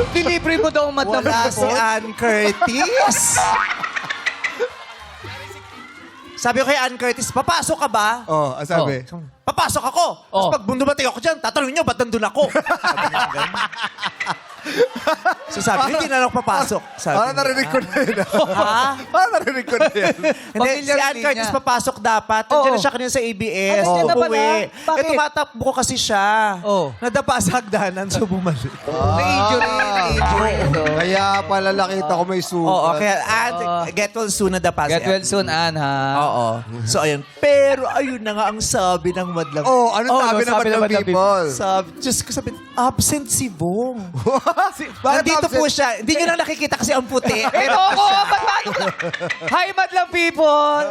Dilibre mo daw madam. Wala si Ann Curtis. Sabi ko kay Ann Curtis, papasok ka ba? Oh, ang sabi. Papasok ako. Tapos Oh. pag dumating ako dyan, tatanungin nyo, ba't nandun ako? Sabi niya, ganun. So sabi niya, hindi na ako papasok. Sabi Parang niya, narinig ko na yun. Ha? Parang narinig ko na yan. Hindi, si Familiar Ann din Curtis niya. papasok dapat. Nandiyan Oo. na siya kanina sa ABS. Nandiyan na pala? Uuwi. Bakit? Eh, tumatakbo ko kasi siya. Oo. Nadapa sa hagdanan, so bumalik. Na-injury. Na-injury. Kaya pala nakita ko may sugat. Oo, kaya get well soon nadapa si Get well soon, Ann, ha? Oo. So, ayun. Pero, ayun na nga ang sabi ng madlang. Oh, ano sabi naman ng people? Sabi, Diyos ko sabi, absent si Bong. Bakit Nandito absent? po siya. Hindi nyo na nakikita kasi ang puti. Ito ako! Ba't paano? Hi, madlang people!